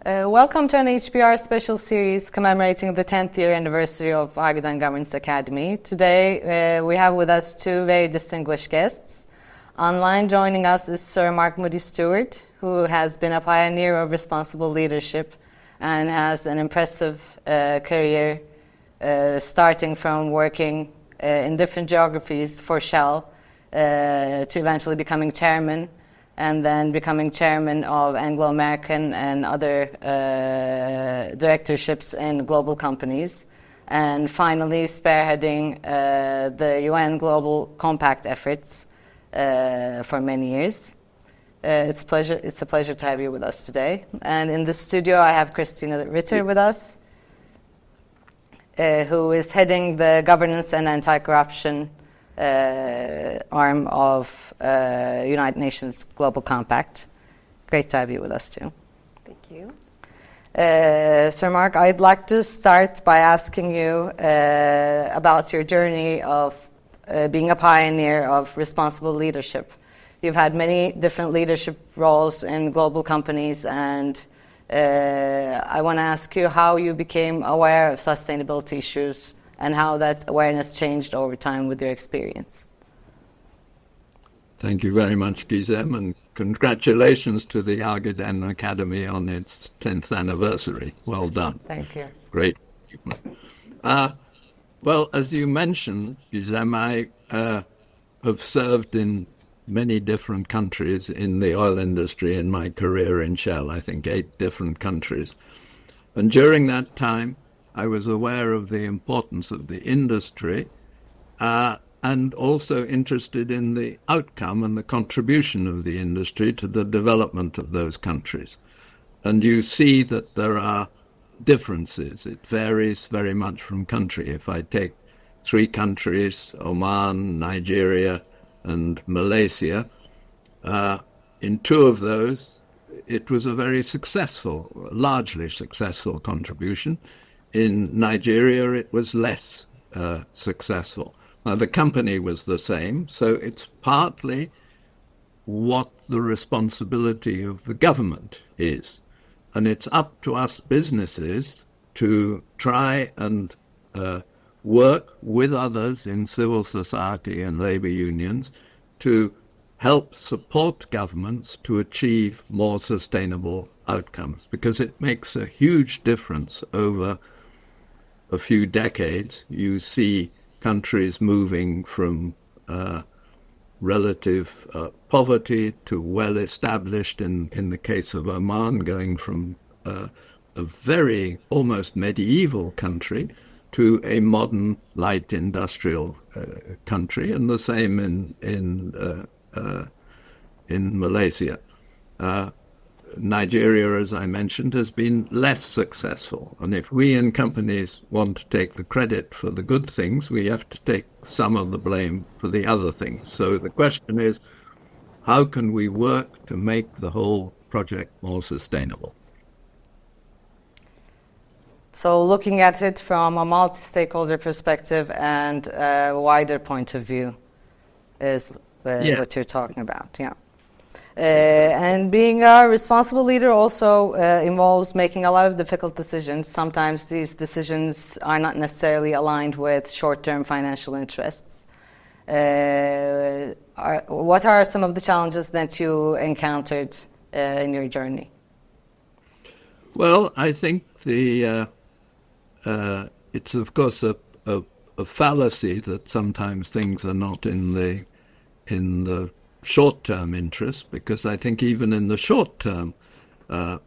Welcome to an HBR special series commemorating the 10th year anniversary of Argüden Governance Academy. Today we have with us two very distinguished guests. Online joining us is Sir Mark Moody Stuart, who has been a pioneer of responsible leadership and has an impressive career starting from working in different geographies for Shell to eventually becoming chairman, and then becoming chairman of Anglo-American and other directorships in global companies, and finally spearheading the UN Global Compact efforts for many years. It's a pleasure to have you with us today. And in the studio I have Cristina Ritter with us, who is heading the governance and anti-corruption arm of United Nations Global Compact. Great to have you with us too. Thank you. Sir Mark, I'd like to start by asking you about your journey of being a pioneer of responsible leadership. You've had many different leadership roles in global companies, and I want to ask you how you became aware of sustainability issues and how that awareness changed over time with your experience. Thank you very much, Gizem, and congratulations to the Argüden Academy on its 10th anniversary. Well done. Thank you. Great. Well, as you mentioned, Gizem, I have served in many different countries in the oil industry in my career in Shell, I think 8 different countries. And during that time, I was aware of the importance of the industry and also interested in the outcome and the contribution of the industry to the development of those countries. And you see that there are differences. It varies very much from country. If I take 3 countries, Oman, Nigeria, and Malaysia, in 2 of those, it was a very successful, largely successful contribution. In Nigeria, it was less successful. Now, the company was the same, so it's partly what the responsibility of the government is. And it's up to us businesses to try and work with others in civil society and labor unions to help support governments to achieve more sustainable outcomes, because it makes a huge difference over a few decades. You see countries moving from relative poverty to well-established, in the case of Oman, going from a very almost medieval country to a modern light industrial country, and the same in Malaysia. Nigeria, as I mentioned, has been less successful. And if we in companies want to take the credit for the good things, we have to take some of the blame for the other things. So the question is, how can we work to make the whole project more sustainable? So looking at it from a multi-stakeholder perspective and a wider point of view is what you're talking about, yeah. And being a responsible leader also involves making a lot of difficult decisions. Sometimes these decisions are not necessarily aligned with short-term financial interests. What are some of the challenges that you encountered in your journey? Well, I think it's of course a fallacy that sometimes things are not in the short-term interest, because I think even in the short term,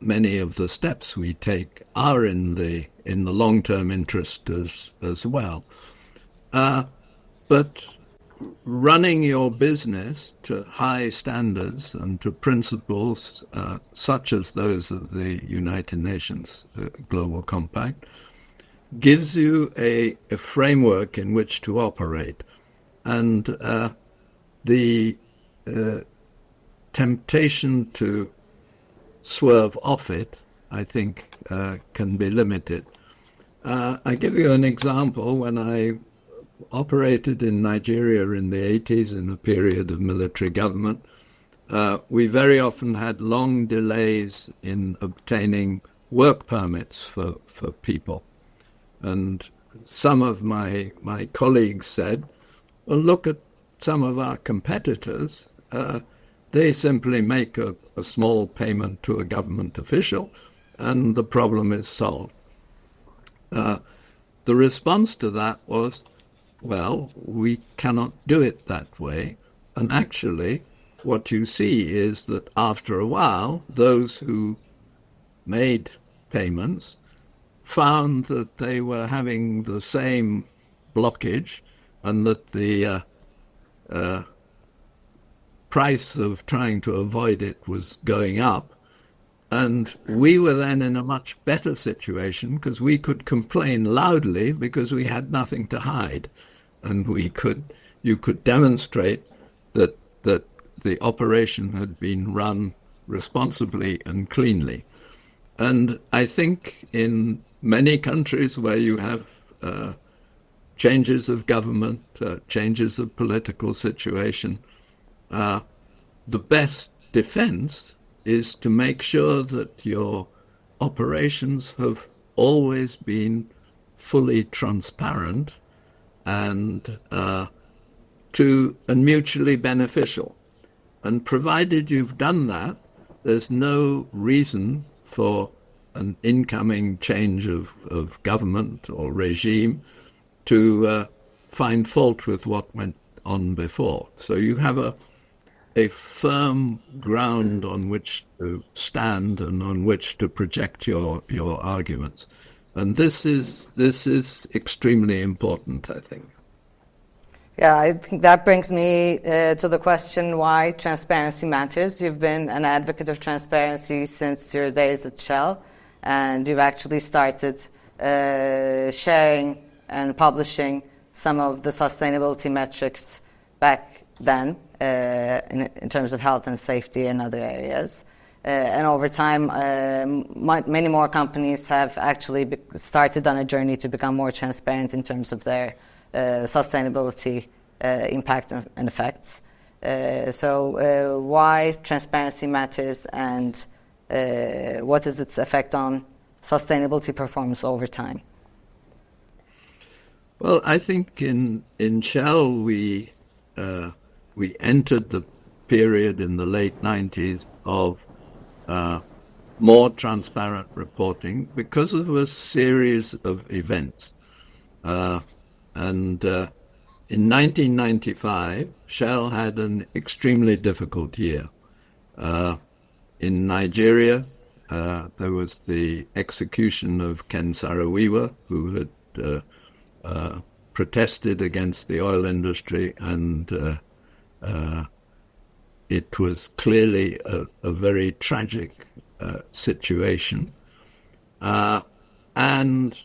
many of the steps we take are in the long-term interest as well. But running your business to high standards and to principles such as those of the United Nations Global Compact gives you a framework in which to operate, and the temptation to swerve off it, I think, can be limited. I give you an example. When I operated in Nigeria in the 80s in a period of military government, we very often had long delays in obtaining work permits for people. And some of my colleagues said, well, look at some of our competitors. They simply make a small payment to a government official and the problem is solved. The response to that was, well, we cannot do it that way. And actually, what you see is that after a while, those who made payments found that they were having the same blockage and that the price of trying to avoid it was going up. And we were then in a much better situation because we could complain loudly because we had nothing to hide. And you could demonstrate that the operation had been run responsibly and cleanly. And I think in many countries where you have changes of government, changes of political situation, the best defense is to make sure that your operations have always been fully transparent and mutually beneficial. And provided you've done that, there's no reason for an incoming change of government or regime to find fault with what went on before. So you have a firm ground on which to stand and on which to project your arguments. And this is extremely important, I think. Yeah, I think that brings me to the question why transparency matters. You've been an advocate of transparency since your days at Shell, and you've actually started sharing and publishing some of the sustainability metrics back then in terms of health and safety and other areas. And over time, many more companies have actually started on a journey to become more transparent in terms of their sustainability impact and effects. So why transparency matters and what is its effect on sustainability performance over time? Well, I think in Shell we entered the period in the late 90s of more transparent reporting because of a series of events. And in 1995, Shell had an extremely difficult year. In Nigeria, there was the execution of Ken Saro-Wiwa, who had protested against the oil industry, and it was clearly a very tragic situation. And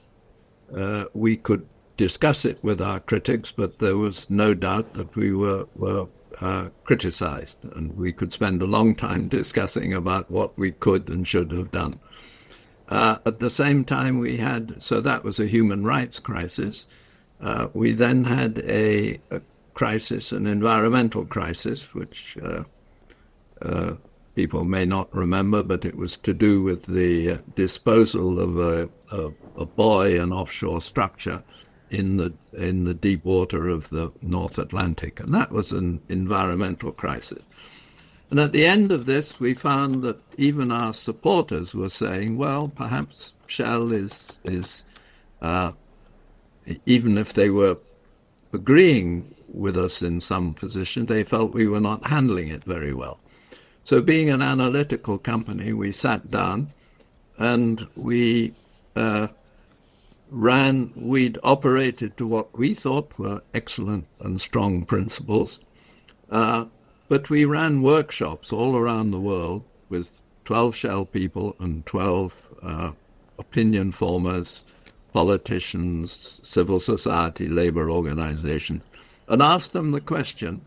we could discuss it with our critics, but there was no doubt that we were criticized, and we could spend a long time discussing about what we could and should have done. At the same time, so that was a human rights crisis. We then had a crisis, an environmental crisis, which people may not remember, but it was to do with the disposal of a buoy, an offshore structure, in the deep water of the North Atlantic, and that was an environmental crisis. And at the end of this, we found that even our supporters were saying, well, perhaps Shell is even if they were agreeing with us in some position, they felt we were not handling it very well. So being an analytical company, we sat down and we'd operated to what we thought were excellent and strong principles, but we ran workshops all around the world with 12 Shell people and 12 opinion formers, politicians, civil society, labor organizations, and asked them the question,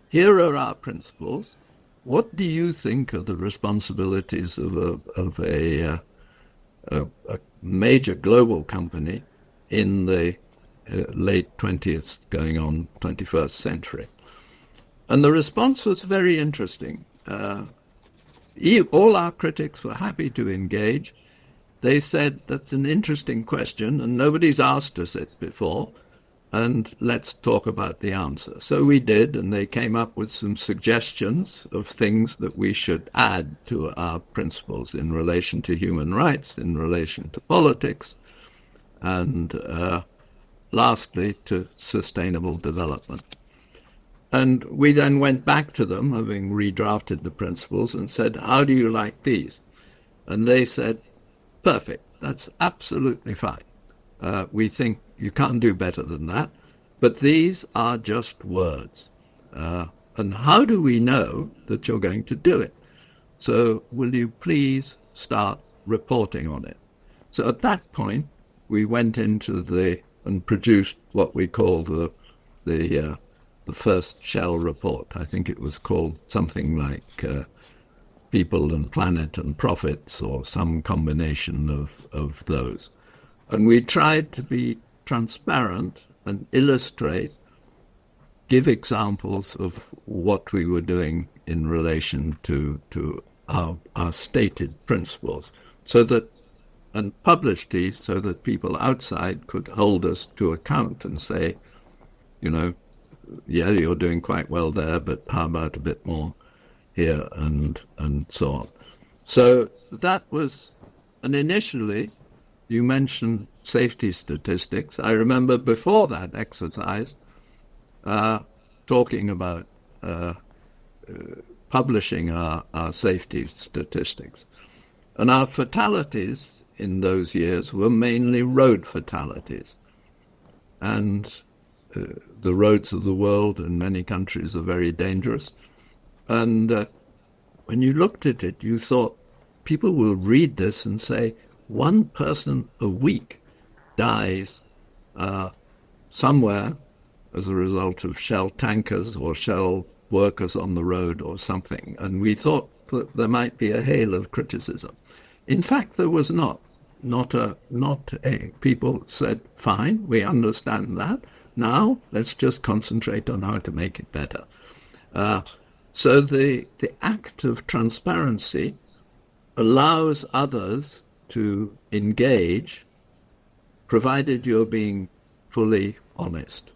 here are our principles, what do you think are the responsibilities of a major global company in the late 20th going on 21st century? And the response was very interesting. all our critics were happy to engage. They said, that's an interesting question, and nobody's asked us it before, and let's talk about the answer. So we did, and they came up with some suggestions of things that we should add to our principles in relation to human rights, in relation to politics, and lastly, to sustainable development. And we then went back to them, having redrafted the principles, and said, how do you like these? And they said, perfect, that's absolutely fine. We think you can't do better than that, but these are just words. And how do we know that you're going to do it? So will you please start reporting on it? So at that point, we went into and produced what we call the first Shell report. I think it was called something like People and Planet and Profits, or some combination of those. And we tried to be transparent and illustrate, give examples of what we were doing in relation to our stated principles, and publish these so that people outside could hold us to account and say, yeah, you're doing quite well there, but how about a bit more here, and so on. So that was, and initially you mentioned safety statistics. I remember before that exercise talking about publishing our safety statistics. And our fatalities in those years were mainly road fatalities. And the roads of the world in many countries are very dangerous. And when you looked at it, you thought, people will read this and say, one person a week dies somewhere as a result of Shell tankers or Shell workers on the road or something. And we thought that there might be a hail of criticism. In fact, there was not. Not a. People said, fine, we understand that. Now let's just concentrate on how to make it better. So the act of transparency allows others to engage, provided you're being fully honest,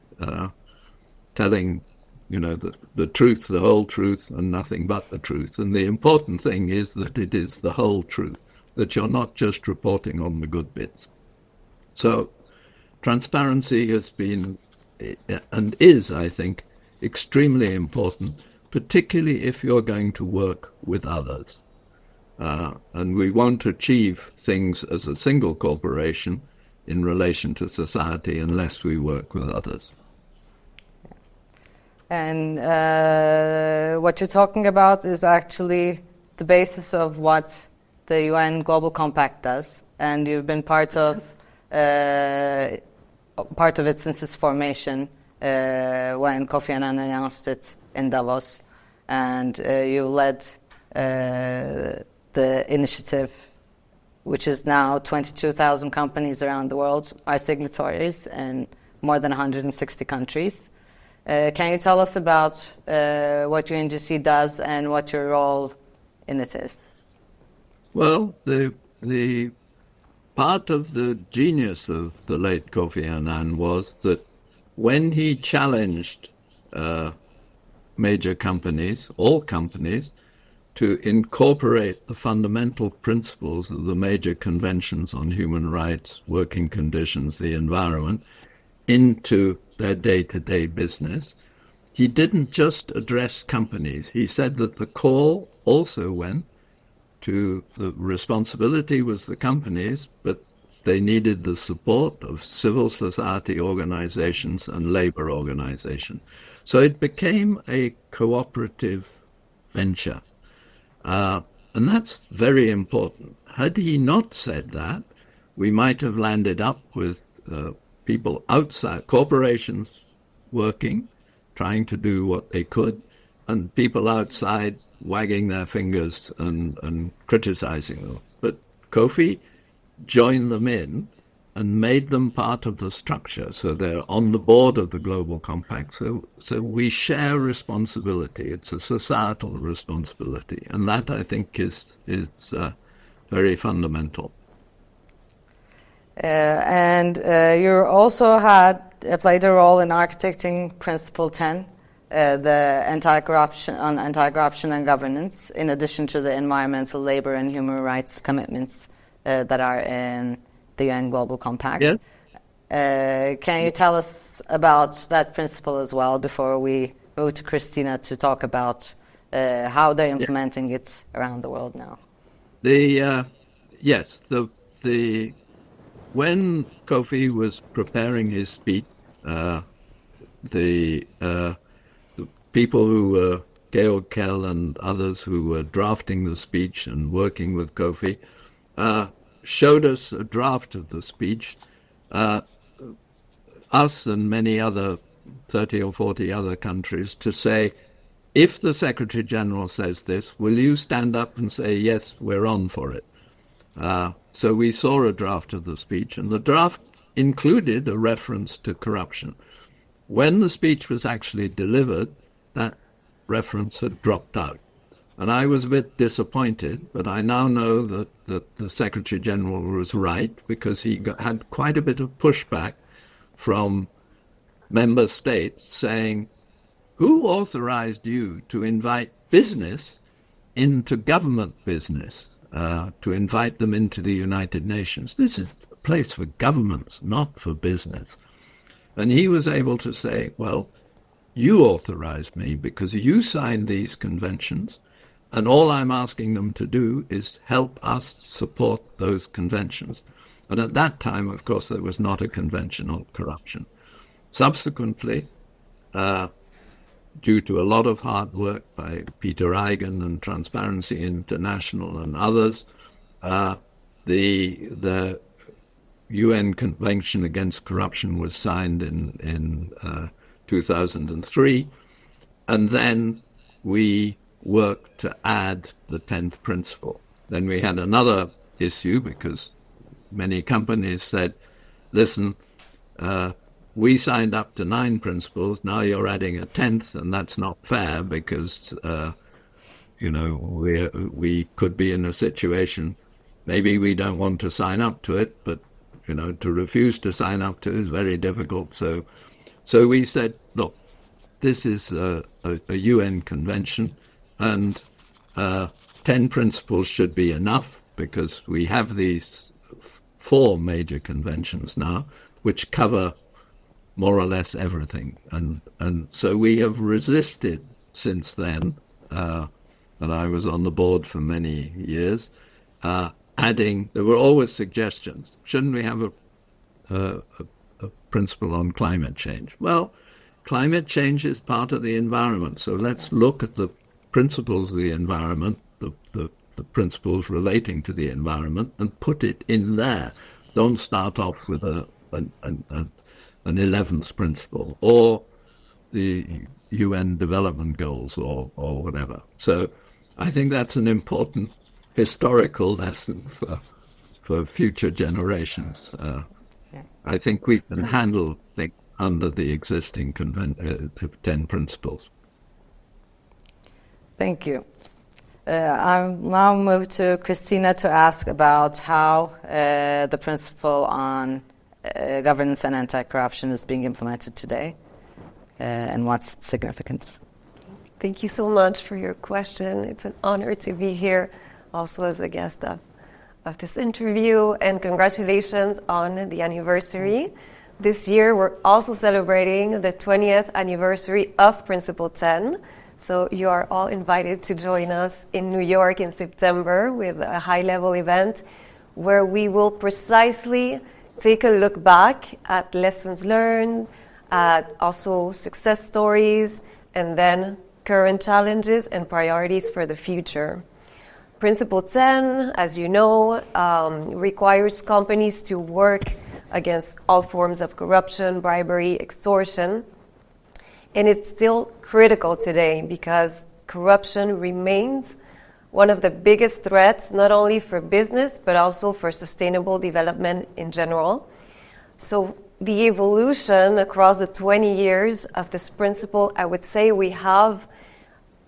telling, the truth, the whole truth, and nothing but the truth. And the important thing is that it is the whole truth, that you're not just reporting on the good bits. So transparency has been, and is, I think, extremely important, particularly if you're going to work with others. And we won't achieve things as a single corporation in relation to society unless we work with others. And what you're talking about is actually the basis of what the UN Global Compact does, and you've been part of it since its formation, when Kofi Annan announced it in Davos, and you led the initiative, which is now 22,000 companies around the world are signatories in more than 160 countries. Can you tell us about what UNGC does and what your role in it is? Well, the part of the genius of the late Kofi Annan was that when he challenged major companies, all companies, to incorporate the fundamental principles of the major conventions on human rights, working conditions, the environment, into their day-to-day business, he didn't just address companies. He said that the call also went to, the responsibility was the companies, but they needed the support of civil society organizations and labor organizations. So it became a cooperative venture. And that's very important. Had he not said that, we might have landed up with people outside, corporations working, trying to do what they could, and people outside wagging their fingers and criticizing them. But Kofi joined them in and made them part of the structure. So they're on the board of the Global Compact. So we share responsibility. It's a societal responsibility. And that, I think, is very fundamental. You also played a role in architecting Principle 10, the anti-corruption and governance, in addition to the environmental, labor, and human rights commitments that are in the UN Global Compact. Yes. Can you tell us about that principle as well before we move to Cristina to talk about how they're implementing it around the world now? When Kofi was preparing his speech, the people who were Georg Kell and others who were drafting the speech and working with Kofi showed us a draft of the speech. Us and many other 30 or 40 other countries to say, if the Secretary General says this, will you stand up and say, yes, we're on for it? So we saw a draft of the speech, and the draft included a reference to corruption. When the speech was actually delivered, that reference had dropped out. And I was a bit disappointed, but I now know that the Secretary General was right, because he had quite a bit of pushback from member states saying, who authorized you to invite business into government business, to invite them into the United Nations? This is a place for governments, not for business. And he was able to say, well, you authorized me because you signed these conventions, and all I'm asking them to do is help us support those conventions. And at that time, of course, there was not a convention on corruption. Subsequently, due to a lot of hard work by Peter Eigen and Transparency International and others, the UN Convention Against Corruption was signed in 2003, and then we worked to add the 10th principle. Then we had another issue because many companies said, listen, we signed up to 9 principles, now you're adding a 10th, and that's not fair because, we could be in a situation, maybe we don't want to sign up to it, but, to refuse to sign up to it is very difficult. So we said, look, this is a UN convention, and 10 principles should be enough because we have these 4 major conventions now, which cover more or less everything. And so we have resisted since then, and I was on the board for many years, adding, there were always suggestions, shouldn't we have a principle on climate change? Well, climate change is part of the environment, so let's look at the principles of the environment, the principles relating to the environment, and put it in there. Don't start off with an 11th principle or the UN development goals or whatever. So I think that's an important historical lesson for future generations. I think we can handle things under the existing 10 principles. Thank you. I'll now move to Cristina to ask about how the principle on governance and anti-corruption is being implemented today and what's its significance. Thank you so much for your question. It's an honor to be here also as a guest of this interview, and congratulations on the anniversary. This year we're also celebrating the 20th anniversary of Principle 10. So you are all invited to join us in New York in September with a high-level event where we will precisely take a look back at lessons learned, at also success stories, and then current challenges and priorities for the future. Principle 10, as you know, requires companies to work against all forms of corruption, bribery, extortion. And it's still critical today because corruption remains one of the biggest threats, not only for business, but also for sustainable development in general. So the evolution across the 20 years of this principle, I would say we have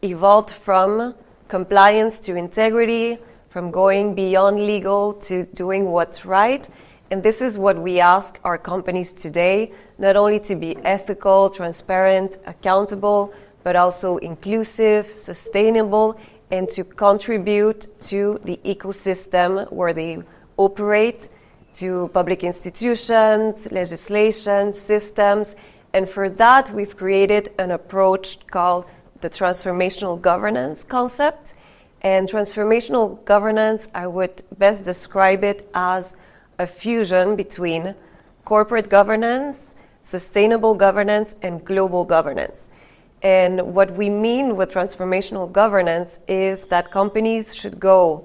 evolved from compliance to integrity, from going beyond legal to doing what's right. And this is what we ask our companies today, not only to be ethical, transparent, accountable, but also inclusive, sustainable, and to contribute to the ecosystem where they operate, to public institutions, legislation, systems. And for that, we've created an approach called the transformational governance concept. And transformational governance, I would best describe it as a fusion between corporate governance, sustainable governance, and global governance. And what we mean with transformational governance is that companies should go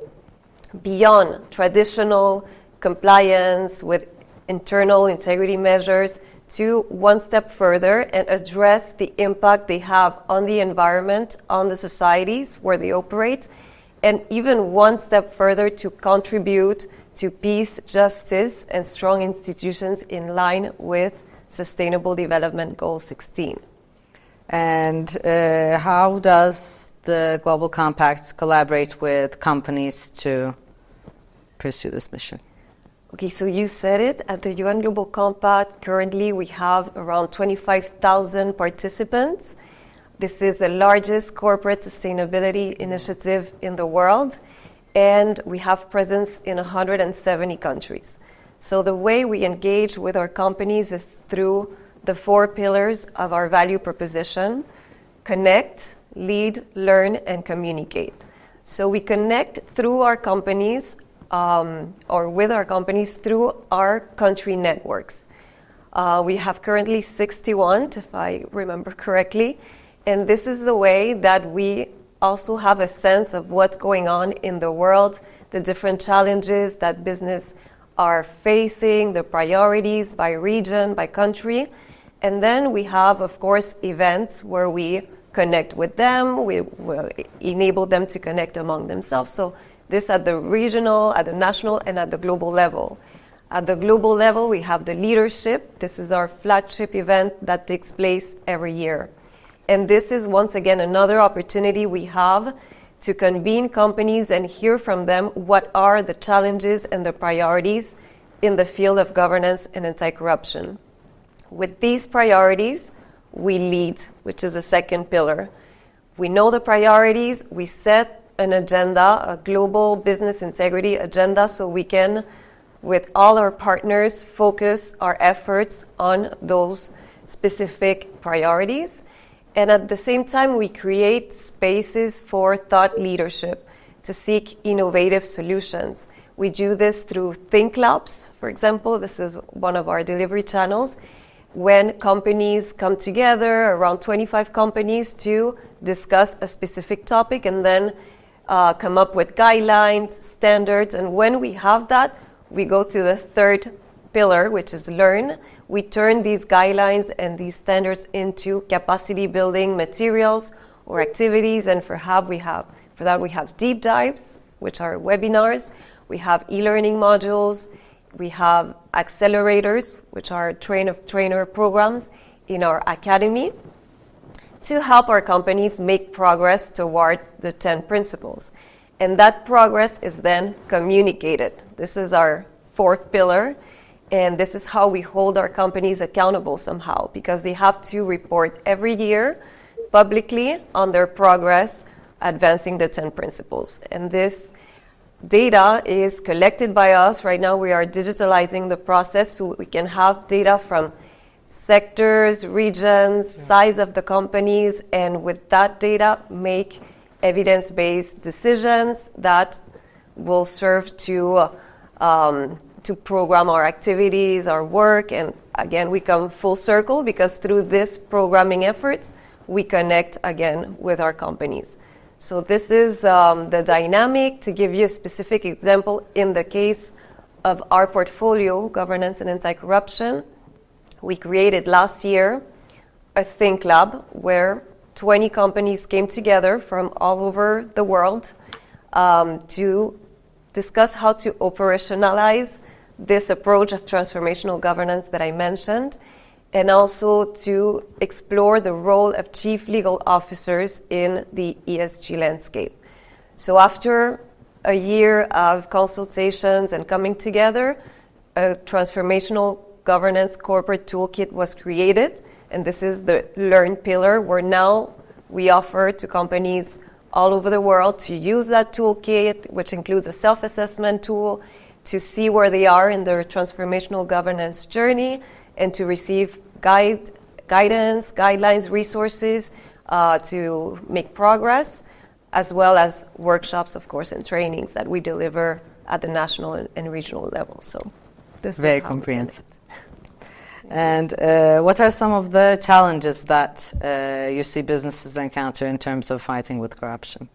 beyond traditional compliance with internal integrity measures to one step further and address the impact they have on the environment, on the societies where they operate, and even one step further to contribute to peace, justice, and strong institutions in line with Sustainable Development Goal 16. And how does the Global Compact collaborate with companies to pursue this mission? Okay, so you said it. At the UN Global Compact, currently we have around 25,000 participants. This is the largest corporate sustainability initiative in the world, and we have presence in 170 countries. So the way we engage with our companies is through the 4 pillars of our value proposition: connect, lead, learn, and communicate. So we connect through our companies or with our companies through our country networks. We have currently 61, if I remember correctly, and this is the way that we also have a sense of what's going on in the world, the different challenges that business are facing, the priorities by region, by country. And then we have, of course, events where we connect with them, we will enable them to connect among themselves. So this at the regional, at the national, and at the global level. At the global level, we have the leadership. This is our flagship event that takes place every year. And this is, once again, another opportunity we have to convene companies and hear from them what are the challenges and the priorities in the field of governance and anti-corruption. With these priorities, we lead, which is a second pillar. We know the priorities, we set an agenda, a global business integrity agenda, so we can, with all our partners, focus our efforts on those specific priorities. And at the same time, we create spaces for thought leadership to seek innovative solutions. We do this through Think Labs, for example. This is one of our delivery channels, when companies come together, around 25 companies, to discuss a specific topic and then come up with guidelines, standards. And when we have that, we go to the third pillar, which is learn. We turn these guidelines and these standards into capacity building materials or activities. And for that we have deep dives, which are webinars. We have e-learning modules. We have accelerators, which are train-of-trainer programs in our academy, to help our companies make progress toward the 10 principles. And that progress is then communicated. This is our fourth pillar, and this is how we hold our companies accountable somehow, because they have to report every year publicly on their progress advancing the 10 principles. And this data is collected by us. Right now we are digitalizing the process so we can have data from sectors, regions, size of the companies, and with that data make evidence-based decisions that will serve to program our activities, our work. And again, we come full circle because through this programming efforts, we connect again with our companies. So this is the dynamic. To give you a specific example, in the case of our portfolio, governance and anti-corruption, we created last year a Think Lab where 20 companies came together from all over the world to discuss how to operationalize this approach of transformational governance that I mentioned, and also to explore the role of chief legal officers in the ESG landscape. So after a year of consultations and coming together, a transformational governance corporate toolkit was created, and this is the Learn pillar, where now we offer to companies all over the world to use that toolkit, which includes a self-assessment tool, to see where they are in their transformational governance journey, and to receive guidance, guidelines, resources to make progress, as well as workshops, of course, and trainings that we deliver at the national and regional level. So this very is how comprehensive. And what are some of the challenges that you see businesses encounter in terms of fighting with corruption?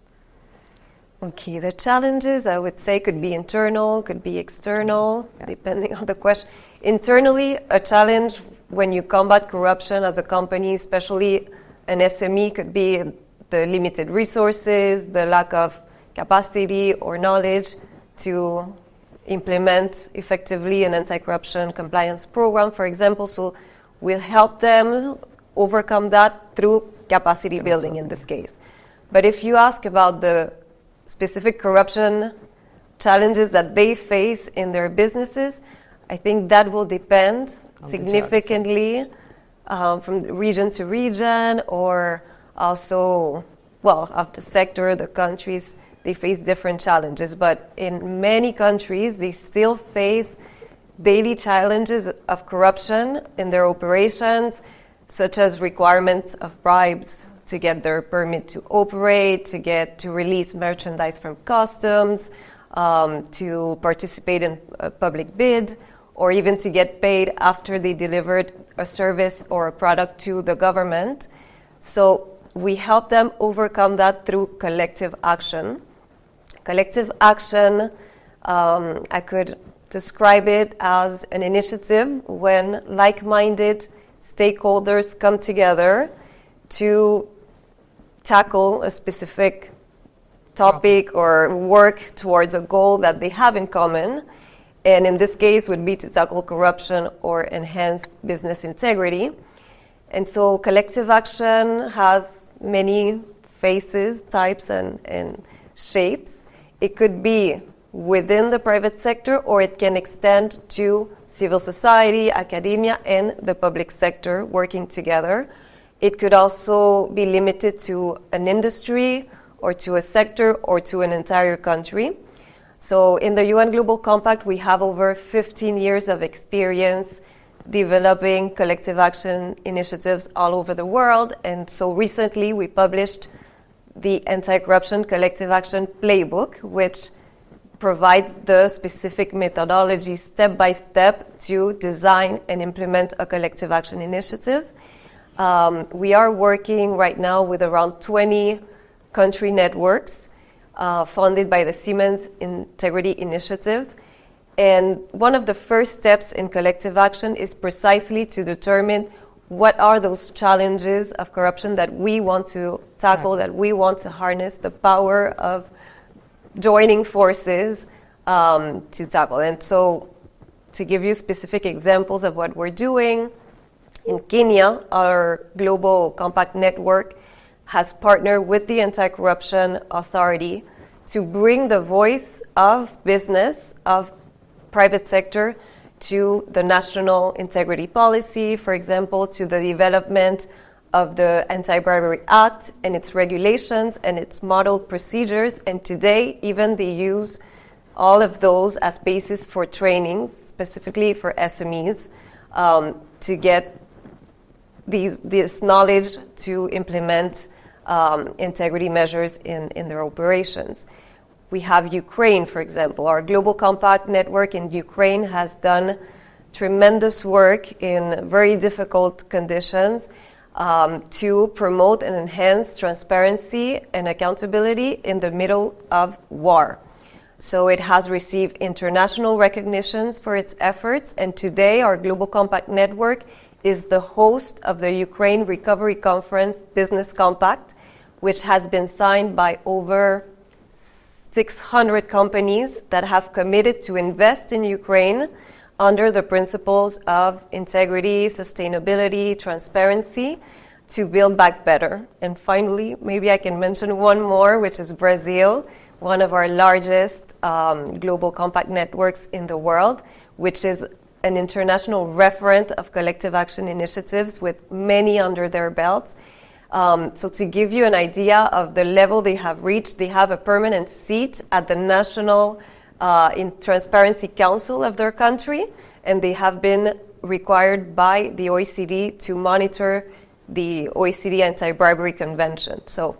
Okay, the challenges, I would say, could be internal, could be external, depending on the question. Internally, a challenge when you combat corruption as a company, especially an SME, could be the limited resources, the lack of capacity or knowledge to implement effectively an anti-corruption compliance program, for example. So we'll help them overcome that through capacity building in this case. But if you ask about the specific corruption challenges that they face in their businesses, I think that will depend significantly from region to region, or also, well, of the sector, the countries. They face different challenges, but in many countries, they still face daily challenges of corruption in their operations, such as requirements of bribes to get their permit to operate, to release merchandise from customs, to participate in a public bid, or even to get paid after they delivered a service or a product to the government. So we help them overcome that through collective action. Collective action, I could describe it as an initiative when like-minded stakeholders come together to tackle a specific topic or work towards a goal that they have in common. And in this case would be to tackle corruption or enhance business integrity. And so collective action has many faces, types, and shapes. It could be within the private sector, or it can extend to civil society, academia, and the public sector working together. It could also be limited to an industry, or to a sector, or to an entire country. So in the UN Global Compact, we have over 15 years of experience developing collective action initiatives all over the world. And so recently we published the Anti-Corruption Collective Action Playbook, which provides the specific methodology step by step to design and implement a collective action initiative. We are working right now with around 20 country networks funded by the Siemens Integrity Initiative. And one of the first steps in collective action is precisely to determine what are those challenges of corruption that we want to tackle, that we want to harness the power of joining forces to tackle. And so to give you specific examples of what we're doing, in Kenya, our Global Compact Network has partnered with the Anti-Corruption Authority to bring the voice of business, of private sector, to the national integrity policy, for example, to the development of the Anti-Bribery Act and its regulations and its model procedures. And today, even they use all of those as basis for trainings, specifically for SMEs, to get this knowledge to implement integrity measures in their operations. We have Ukraine, for example. Our Global Compact Network in Ukraine has done tremendous work in very difficult conditions to promote and enhance transparency and accountability in the middle of war. So it has received international recognitions for its efforts, and today our Global Compact Network is the host of the Ukraine Recovery Conference Business Compact, which has been signed by over 600 companies that have committed to invest in Ukraine under the principles of integrity, sustainability, transparency, to build back better. And finally, maybe I can mention one more, which is Brazil, one of our largest global compact networks in the world, which is an international referent of collective action initiatives with many under their belts. So to give you an idea of the level they have reached, they have a permanent seat at the National Transparency Council of their country, and they have been required by the OECD to monitor the OECD Anti-Bribery Convention. So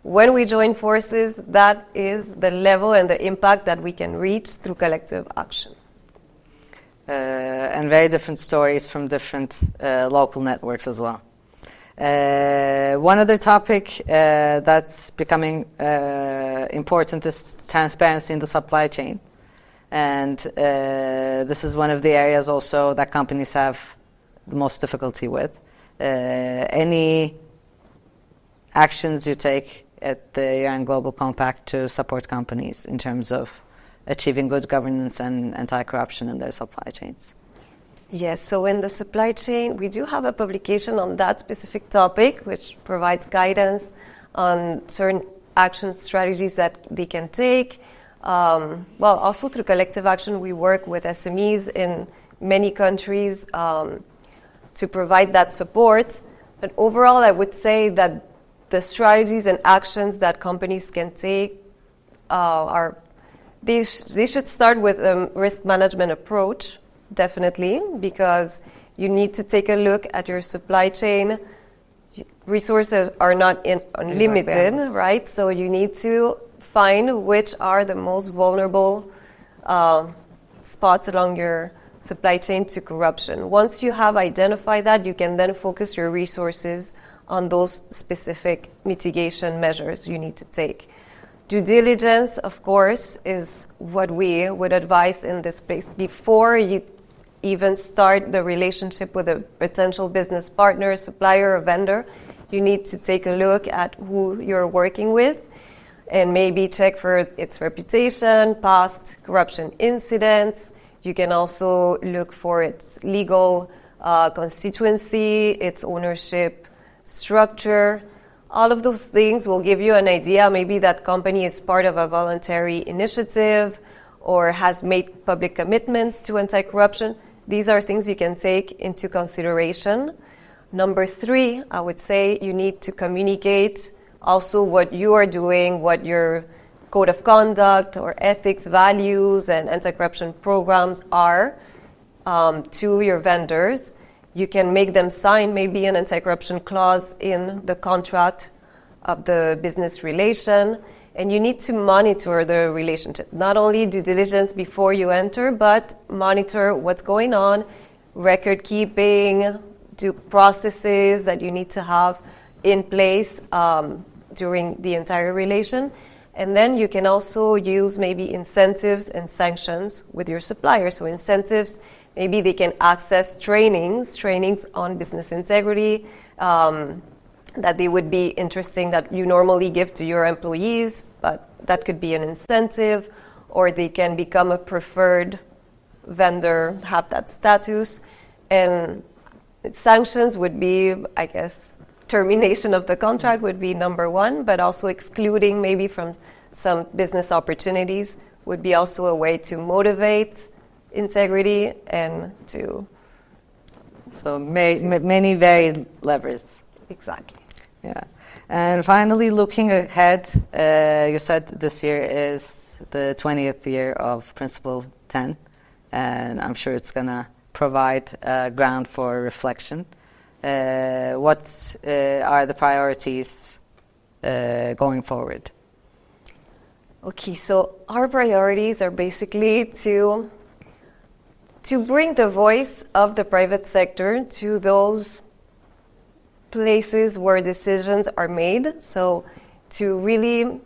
when we join forces, that is the level and the impact that we can reach through collective action. And very different stories from different local networks as well. One other topic that's becoming important is transparency in the supply chain. And this is one of the areas also that companies have the most difficulty with. Any actions you take at the UN Global Compact to support companies in terms of achieving good governance and anti-corruption in their supply chains? Yes, so in the supply chain, we do have a publication on that specific topic, which provides guidance on certain action strategies that they can take. Also through collective action, we work with SMEs in many countries to provide that support. But overall, I would say that the strategies and actions that companies can take they should start with a risk management approach, definitely, because you need to take a look at your supply chain. Resources are not unlimited, right? So you need to find which are the most vulnerable spots along your supply chain to corruption. Once you have identified that, you can then focus your resources on those specific mitigation measures you need to take. Due diligence, of course, is what we would advise in this place. Before you even start the relationship with a potential business partner, supplier, or vendor, you need to take a look at who you're working with and maybe check for its reputation, past corruption incidents. You can also look for its legal constituency, its ownership structure. All of those things will give you an idea. Maybe that company is part of a voluntary initiative or has made public commitments to anti-corruption. These are things you can take into consideration. Number 3, I would say you need to communicate also what you are doing, what your code of conduct or ethics, values, and anti-corruption programs are to your vendors. You can make them sign maybe an anti-corruption clause in the contract of the business relation, and you need to monitor the relationship. Not only due diligence before you enter, but monitor what's going on, record keeping, do processes that you need to have in place during the entire relation. And then you can also use maybe incentives and sanctions with your suppliers. So incentives, maybe they can access trainings on business integrity that they would be interesting that you normally give to your employees, but that could be an incentive, or they can become a preferred vendor, have that status. And sanctions would be, I guess, termination of the contract would be number 1, but also excluding maybe from some business opportunities would be also a way to motivate integrity and to... So many varied levers. Exactly. Yeah. And finally, looking ahead, you said this year is the 20th year of Principle 10, and I'm sure it's going to provide ground for reflection. What are the priorities going forward? Okay, so our priorities are basically to bring the voice of the private sector to those places where decisions are made. So to really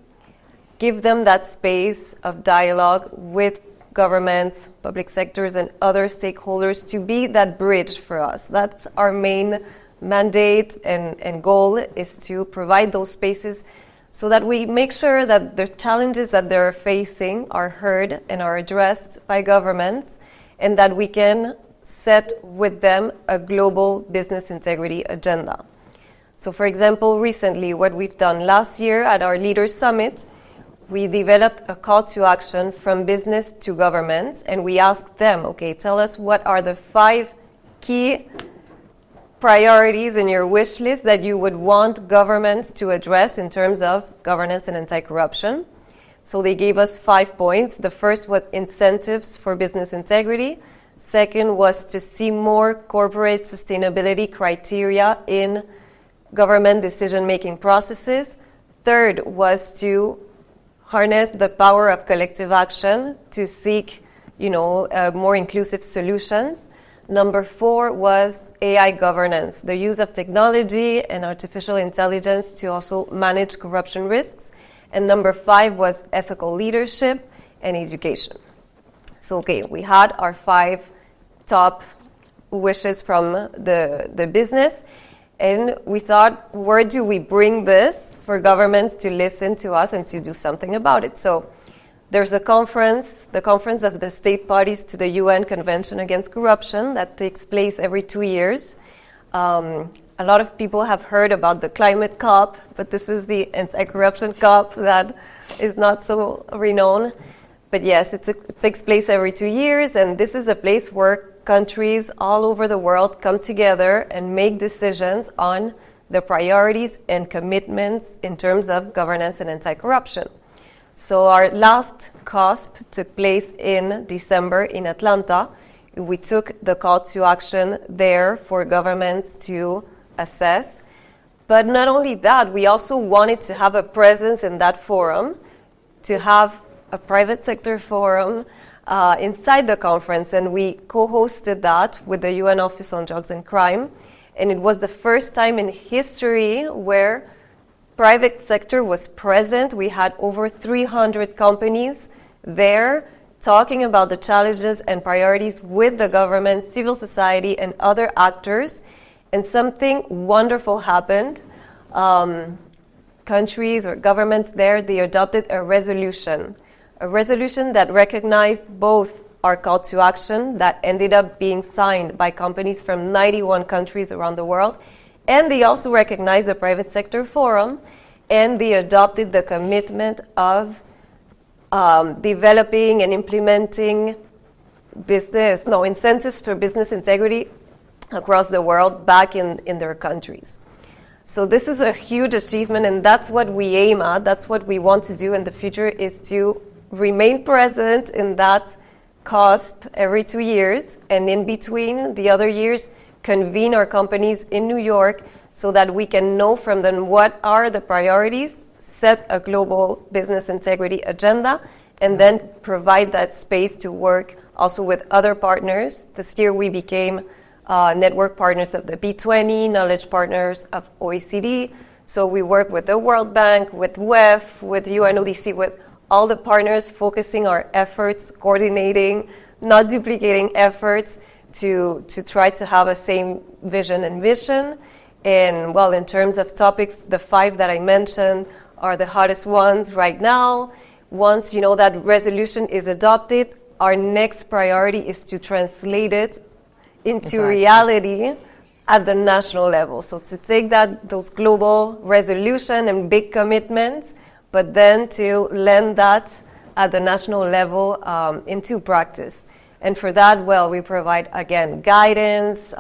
give them that space of dialogue with governments, public sectors, and other stakeholders to be that bridge for us. That's our main mandate and goal, is to provide those spaces so that we make sure that the challenges that they're facing are heard and are addressed by governments, and that we can set with them a global business integrity agenda. So, for example, recently, what we've done last year at our Leaders Summit, we developed a call to action from business to governments, and we asked them, okay, tell us what are the 5 key priorities in your wish list that you would want governments to address in terms of governance and anti-corruption. So they gave us 5 points. The first was incentives for business integrity. Second was to see more corporate sustainability criteria in government decision-making processes. Third was to harness the power of collective action to seek, more inclusive solutions. Number 4 was AI governance, the use of technology and artificial intelligence to also manage corruption risks. And number 5 was ethical leadership and education. So, okay, we had our 5 top wishes from the business, and we thought, where do we bring this for governments to listen to us and to do something about it? So there's a conference, the Conference of the State Parties to the UN Convention Against Corruption, that takes place every 2 years. A lot of people have heard about the climate COP, but this is the anti-corruption COP that is not so renowned. But yes, it takes place every 2 years, and this is a place where countries all over the world come together and make decisions on the priorities and commitments in terms of governance and anti-corruption. So our last COSP took place in December in Atlanta. We took the call to action there for governments to assess. But not only that, we also wanted to have a presence in that forum, to have a private sector forum inside the conference, and we co-hosted that with the UN Office on Drugs and Crime. And it was the first time in history where private sector was present. We had over 300 companies there talking about the challenges and priorities with the government, civil society, and other actors. And something wonderful happened. Countries or governments there, they adopted a resolution that recognized both our call to action that ended up being signed by companies from 91 countries around the world, and they also recognized the private sector forum, and they adopted the commitment of developing and implementing incentives for business integrity across the world back in their countries. So this is a huge achievement, and that's what we aim at. That's what we want to do in the future, is to remain present in that COSP every 2 years, and in between the other years convene our companies in New York so that we can know from them what are the priorities, set a global business integrity agenda, and then provide that space to work also with other partners. This year we became network partners of the B20, knowledge partners of OECD. So we work with the World Bank, with WEF, with UNODC, with all the partners, focusing our efforts, coordinating, not duplicating efforts to try to have a same vision and mission. And well, in terms of topics, the 5 that I mentioned are the hottest ones right now. Once that resolution is adopted, our next priority is to translate it into reality at the national level. So to take those global resolution and big commitments, but then to lend that at the national level into practice. And for that, we provide, again, guidance.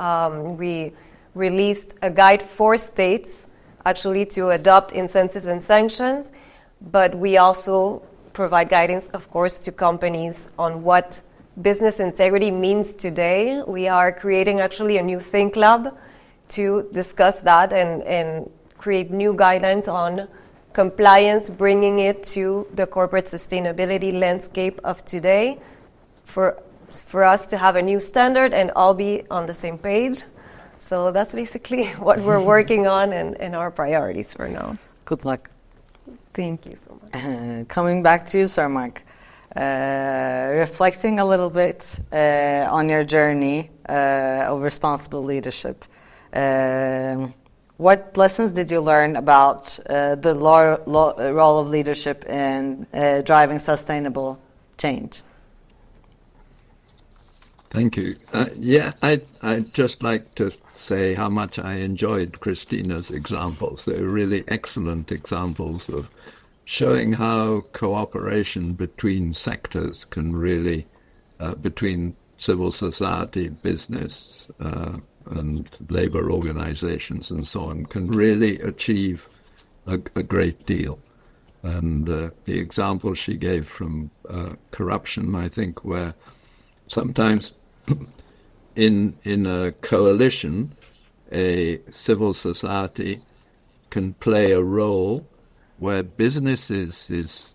We released a guide for states, actually, to adopt incentives and sanctions. But we also provide guidance, of course, to companies on what business integrity means today. We are creating, actually, a new Think Lab to discuss that and create new guidelines on compliance, bringing it to the corporate sustainability landscape of today, for us to have a new standard and all be on the same page. So that's basically what we're working on and our priorities for now. Good luck. Thank you so much. Coming back to you, Sir Mark, reflecting a little bit on your journey of responsible leadership, what lessons did you learn about the role of leadership in driving sustainable change? Thank you. I'd just like to say how much I enjoyed Christina's examples. They're really excellent examples of showing how cooperation between sectors can really, between civil society, business, and labor organizations and so on, can really achieve a great deal. And the example she gave from corruption, I think, where sometimes in a coalition, a civil society can play a role where business is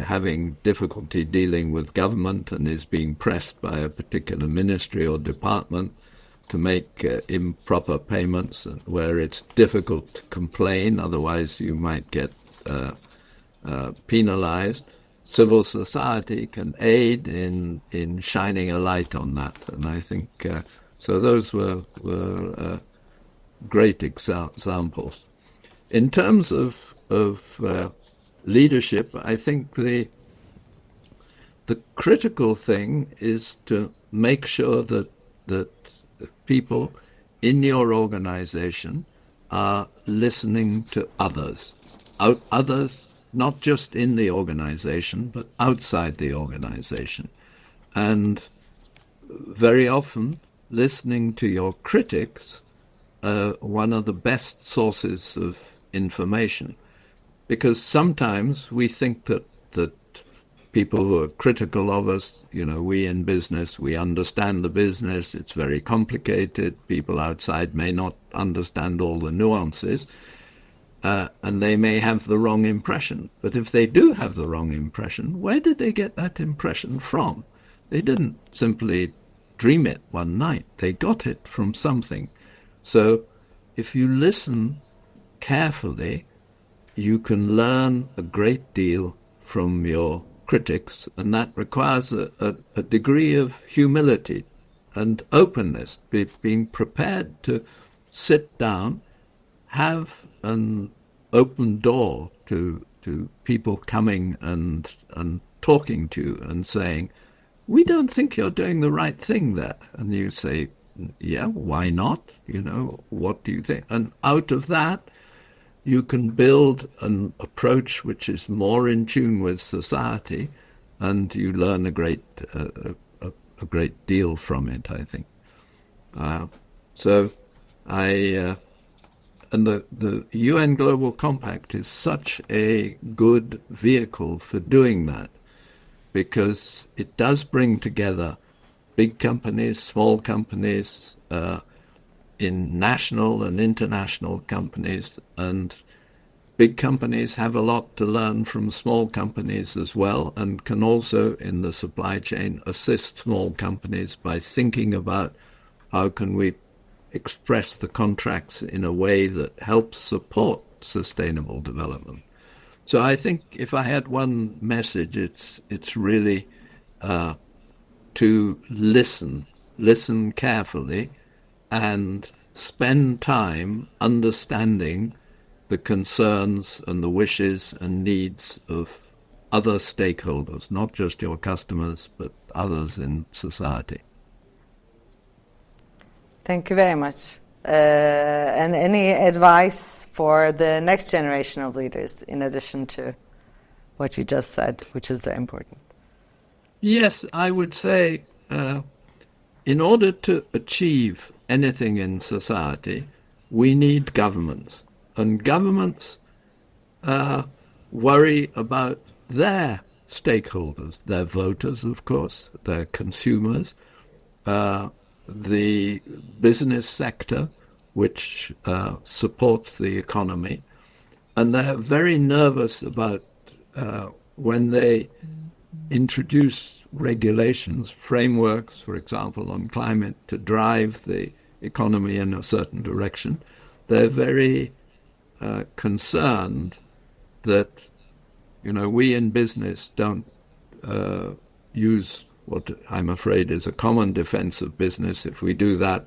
having difficulty dealing with government and is being pressed by a particular ministry or department to make improper payments, where it's difficult to complain, otherwise you might get penalized. Civil society can aid in shining a light on that, and I think so. Those were great examples. In terms of leadership, I think the critical thing is to make sure that people in your organization are listening to others, not just in the organization, but outside the organization. And very often, listening to your critics, one of the best sources of information. Because sometimes we think that people who are critical of us, we in business, we understand the business, it's very complicated, people outside may not understand all the nuances, and they may have the wrong impression. But if they do have the wrong impression, where did they get that impression from? They didn't simply dream it one night. They got it from something. So if you listen carefully, you can learn a great deal from your critics, and that requires a degree of humility and openness, being prepared to sit down, have an open door to people coming and talking to you and saying, we don't think you're doing the right thing there. And you say, yeah, why not? What do you think? And out of that, you can build an approach which is more in tune with society, and you learn a great deal from it, I think. And the UN Global Compact is such a good vehicle for doing that, because it does bring together big companies, small companies, in national and international companies, and big companies have a lot to learn from small companies as well, and can also in the supply chain assist small companies by thinking about how can we express the contracts in a way that helps support sustainable development. So I think if I had one message, it's really to listen carefully, and spend time understanding the concerns and the wishes and needs of other stakeholders, not just your customers, but others in society. Thank you very much. And any advice for the next generation of leaders, in addition to what you just said, which is very important? Yes, I would say in order to achieve anything in society, we need governments. And governments worry about their stakeholders, their voters, of course, their consumers, the business sector, which supports the economy. And they're very nervous about when they introduce regulations, frameworks, for example, on climate to drive the economy in a certain direction. They're very concerned that, we in business don't use what I'm afraid is a common defense of business. If we do that,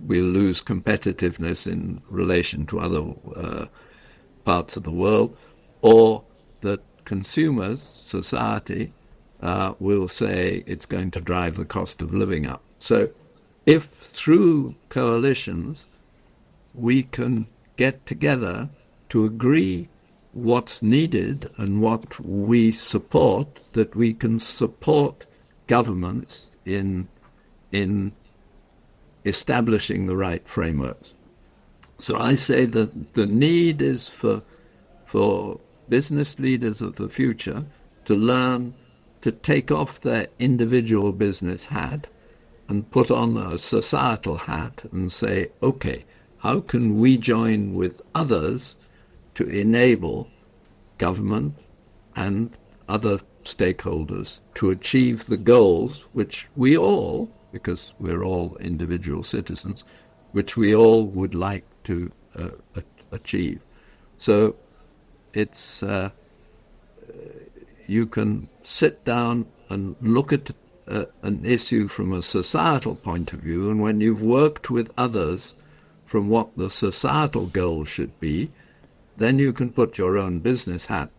we'll lose competitiveness in relation to other parts of the world, or that consumers, society, will say it's going to drive the cost of living up. So if through coalitions we can get together to agree what's needed and what we support, that we can support governments in establishing the right frameworks. So I say that the need is for business leaders of the future to learn to take off their individual business hat and put on a societal hat and say, okay, how can we join with others to enable government and other stakeholders to achieve the goals which we all, because we're all individual citizens, which we all would like to achieve. So it's you can sit down and look at an issue from a societal point of view, and when you've worked with others from what the societal goal should be, then you can put your own business hat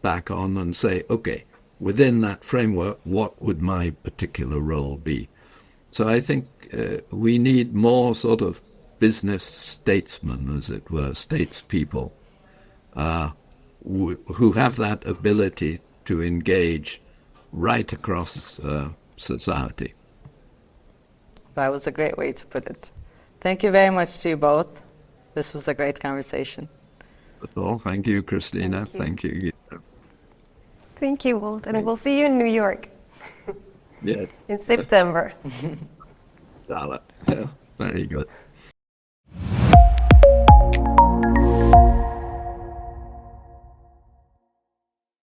back on and say, okay, within that framework, what would my particular role be? So I think we need more sort of business statesmen, as it were, statespeople, who have that ability to engage right across society. That was a great way to put it. Thank you very much to you both. This was a great conversation. That's all. Thank you, Cristina. Thank you. Thank you, Walt. And we'll see you in New York. Yes. In September. Yeah, very good.